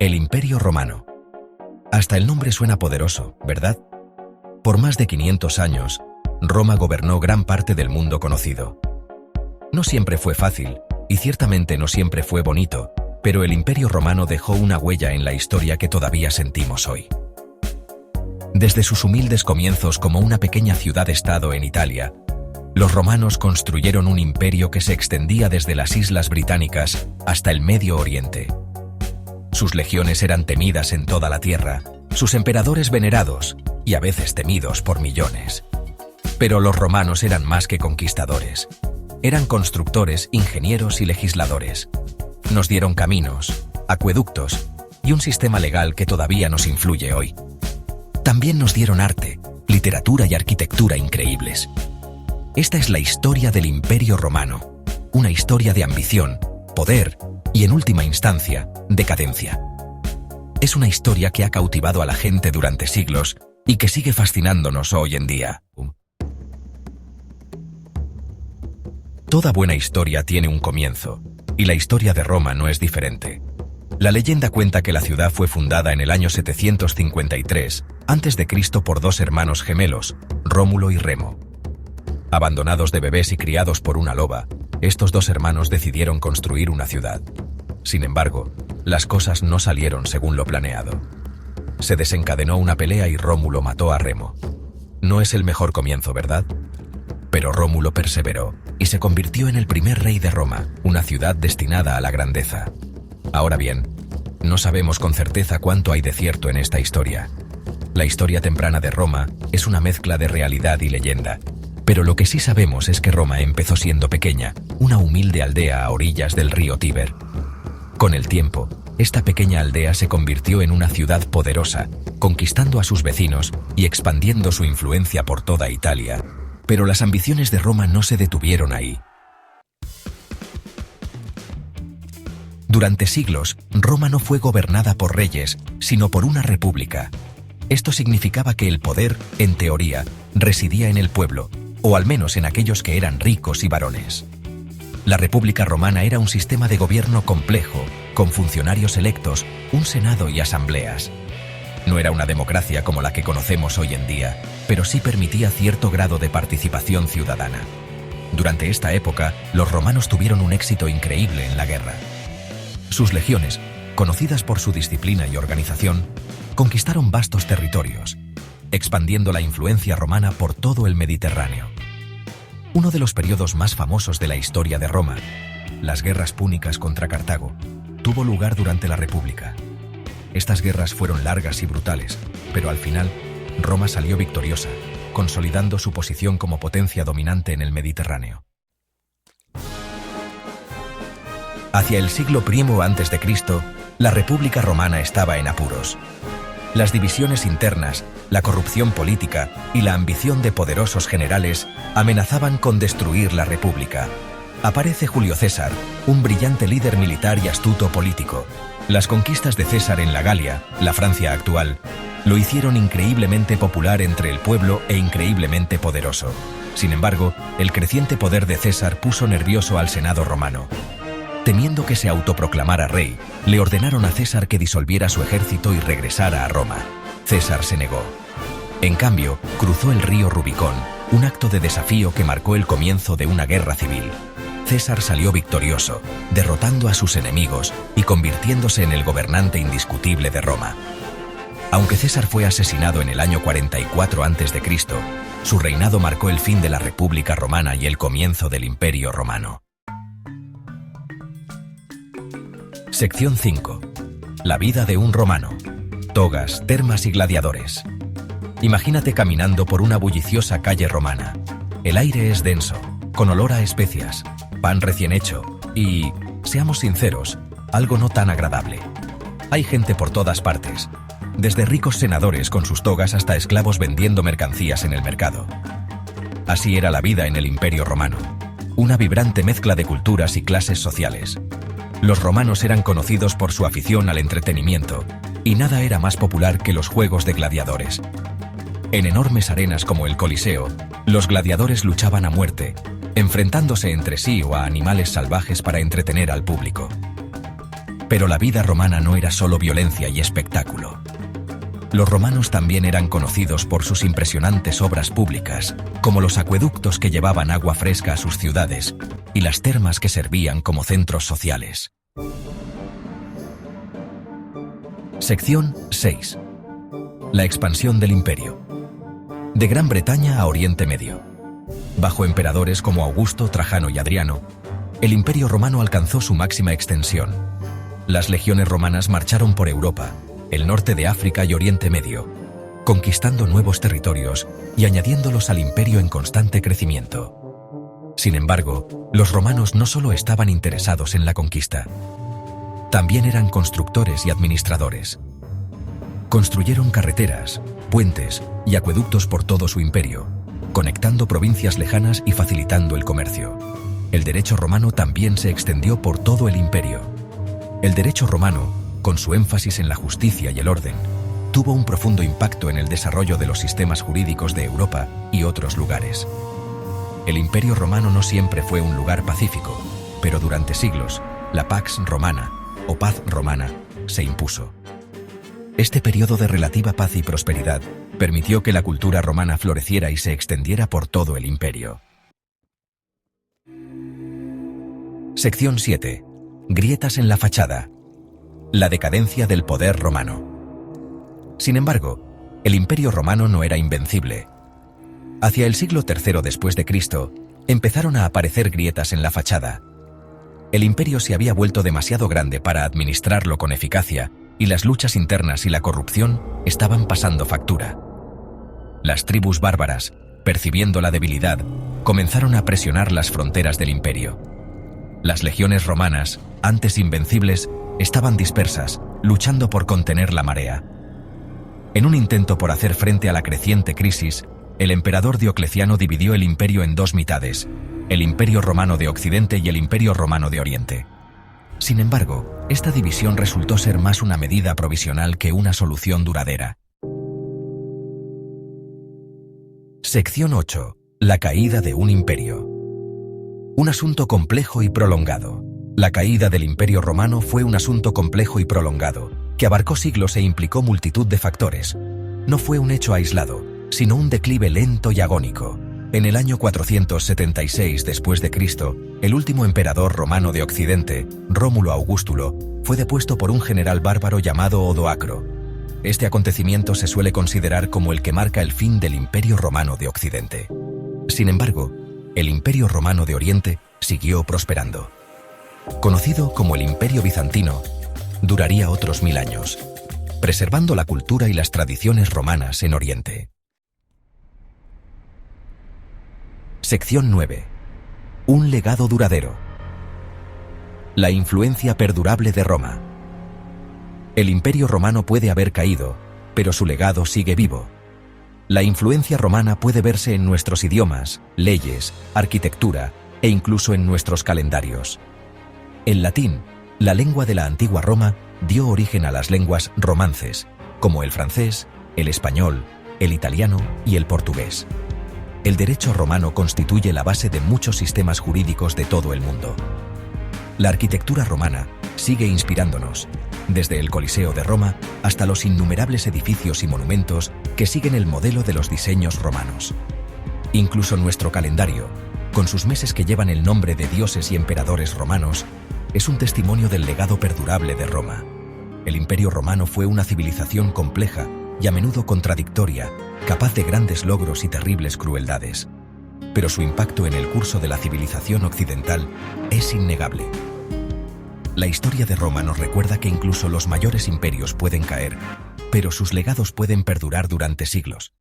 El Imperio Romano. Hasta el nombre suena poderoso, ¿verdad? Por más de 500 años, Roma gobernó gran parte del mundo conocido. No siempre fue fácil, y ciertamente no siempre fue bonito, pero el Imperio Romano dejó una huella en la historia que todavía sentimos hoy. Desde sus humildes comienzos como una pequeña ciudad-estado en Italia, los romanos construyeron un imperio que se extendía desde las Islas Británicas hasta el Medio Oriente. Sus legiones eran temidas en toda la tierra, sus emperadores venerados y a veces temidos por millones. Pero los romanos eran más que conquistadores. Eran constructores, ingenieros y legisladores. Nos dieron caminos, acueductos y un sistema legal que todavía nos influye hoy. También nos dieron arte, literatura y arquitectura increíbles. Esta es la historia del Imperio Romano, una historia de ambición, poder y, en última instancia, decadencia. Es una historia que ha cautivado a la gente durante siglos y que sigue fascinándonos hoy en día. Toda buena historia tiene un comienzo, y la historia de Roma no es diferente. La leyenda cuenta que la ciudad fue fundada en el año 753 a.C. por dos hermanos gemelos, Rómulo y Remo. Abandonados de bebés y criados por una loba, estos dos hermanos decidieron construir una ciudad. Sin embargo, las cosas no salieron según lo planeado. Se desencadenó una pelea y Rómulo mató a Remo. No es el mejor comienzo, ¿verdad? Pero Rómulo perseveró y se convirtió en el primer rey de Roma, una ciudad destinada a la grandeza. Ahora bien, no sabemos con certeza cuánto hay de cierto en esta historia. La historia temprana de Roma es una mezcla de realidad y leyenda. Pero lo que sí sabemos es que Roma empezó siendo pequeña, una humilde aldea a orillas del río Tíber. Con el tiempo, esta pequeña aldea se convirtió en una ciudad poderosa, conquistando a sus vecinos y expandiendo su influencia por toda Italia. Pero las ambiciones de Roma no se detuvieron ahí. Durante siglos, Roma no fue gobernada por reyes, sino por una república. Esto significaba que el poder, en teoría, residía en el pueblo, o al menos en aquellos que eran ricos y varones. La República Romana era un sistema de gobierno complejo, con funcionarios electos, un senado y asambleas. No era una democracia como la que conocemos hoy en día, pero sí permitía cierto grado de participación ciudadana. Durante esta época, los romanos tuvieron un éxito increíble en la guerra. Sus legiones, conocidas por su disciplina y organización, conquistaron vastos territorios, expandiendo la influencia romana por todo el Mediterráneo. Uno de los periodos más famosos de la historia de Roma, las guerras púnicas contra Cartago, tuvo lugar durante la República. Estas guerras fueron largas y brutales, pero al final, Roma salió victoriosa, consolidando su posición como potencia dominante en el Mediterráneo. Hacia el siglo I a.C., la República Romana estaba en apuros. Las divisiones internas, la corrupción política y la ambición de poderosos generales amenazaban con destruir la República. Aparece Julio César, un brillante líder militar y astuto político. Las conquistas de César en la Galia, la Francia actual, lo hicieron increíblemente popular entre el pueblo e increíblemente poderoso. Sin embargo, el creciente poder de César puso nervioso al Senado romano. Temiendo que se autoproclamara rey, le ordenaron a César que disolviera su ejército y regresara a Roma. César se negó. En cambio, cruzó el río Rubicón, un acto de desafío que marcó el comienzo de una guerra civil. César salió victorioso, derrotando a sus enemigos y convirtiéndose en el gobernante indiscutible de Roma. Aunque César fue asesinado en el año 44 a.C., su reinado marcó el fin de la República Romana y el comienzo del Imperio Romano. Sección 5. La vida de un romano. Togas, termas y gladiadores. Imagínate caminando por una bulliciosa calle romana. El aire es denso, con olor a especias, pan recién hecho y, seamos sinceros, algo no tan agradable. Hay gente por todas partes, desde ricos senadores con sus togas hasta esclavos vendiendo mercancías en el mercado. Así era la vida en el Imperio Romano, una vibrante mezcla de culturas y clases sociales. Los romanos eran conocidos por su afición al entretenimiento, y nada era más popular que los juegos de gladiadores. En enormes arenas como el Coliseo, los gladiadores luchaban a muerte, enfrentándose entre sí o a animales salvajes para entretener al público. Pero la vida romana no era solo violencia y espectáculo. Los romanos también eran conocidos por sus impresionantes obras públicas, como los acueductos que llevaban agua fresca a sus ciudades y las termas que servían como centros sociales. Sección 6. La expansión del imperio. De Gran Bretaña a Oriente Medio. Bajo emperadores como Augusto, Trajano y Adriano, el imperio romano alcanzó su máxima extensión. Las legiones romanas marcharon por Europa, el norte de África y Oriente Medio, conquistando nuevos territorios y añadiéndolos al imperio en constante crecimiento. Sin embargo, los romanos no solo estaban interesados en la conquista, también eran constructores y administradores. Construyeron carreteras, puentes y acueductos por todo su imperio, conectando provincias lejanas y facilitando el comercio. El derecho romano también se extendió por todo el imperio. El derecho romano, con su énfasis en la justicia y el orden, tuvo un profundo impacto en el desarrollo de los sistemas jurídicos de Europa y otros lugares. El Imperio Romano no siempre fue un lugar pacífico, pero durante siglos, la Pax Romana, o paz romana, se impuso. Este periodo de relativa paz y prosperidad permitió que la cultura romana floreciera y se extendiera por todo el imperio. Sección 7. Grietas en la fachada. La decadencia del poder romano. Sin embargo, el Imperio Romano no era invencible. Hacia el siglo III después de Cristo, empezaron a aparecer grietas en la fachada. El imperio se había vuelto demasiado grande para administrarlo con eficacia, y las luchas internas y la corrupción estaban pasando factura. Las tribus bárbaras, percibiendo la debilidad, comenzaron a presionar las fronteras del imperio. Las legiones romanas, antes invencibles, estaban dispersas, luchando por contener la marea. En un intento por hacer frente a la creciente crisis, el emperador Diocleciano dividió el imperio en dos mitades, el Imperio Romano de Occidente y el Imperio Romano de Oriente. Sin embargo, esta división resultó ser más una medida provisional que una solución duradera. Sección 8. La caída de un imperio. Un asunto complejo y prolongado. La caída del Imperio Romano fue un asunto complejo y prolongado, que abarcó siglos e implicó multitud de factores. No fue un hecho aislado, sino un declive lento y agónico. En el año 476 después de Cristo, el último emperador romano de Occidente, Rómulo Augustulo, fue depuesto por un general bárbaro llamado Odoacro. Este acontecimiento se suele considerar como el que marca el fin del Imperio Romano de Occidente. Sin embargo, el Imperio Romano de Oriente siguió prosperando. Conocido como el Imperio Bizantino, duraría otros 1000 años, preservando la cultura y las tradiciones romanas en Oriente. Sección 9. Un legado duradero. La influencia perdurable de Roma. El Imperio Romano puede haber caído, pero su legado sigue vivo. La influencia romana puede verse en nuestros idiomas, leyes, arquitectura e incluso en nuestros calendarios. El latín, la lengua de la antigua Roma, dio origen a las lenguas romances, como el francés, el español, el italiano y el portugués. El derecho romano constituye la base de muchos sistemas jurídicos de todo el mundo. La arquitectura romana sigue inspirándonos, desde el Coliseo de Roma hasta los innumerables edificios y monumentos que siguen el modelo de los diseños romanos. Incluso nuestro calendario, con sus meses que llevan el nombre de dioses y emperadores romanos, es un testimonio del legado perdurable de Roma. El Imperio Romano fue una civilización compleja y a menudo contradictoria, capaz de grandes logros y terribles crueldades. Pero su impacto en el curso de la civilización occidental es innegable. La historia de Roma nos recuerda que incluso los mayores imperios pueden caer, pero sus legados pueden perdurar durante siglos.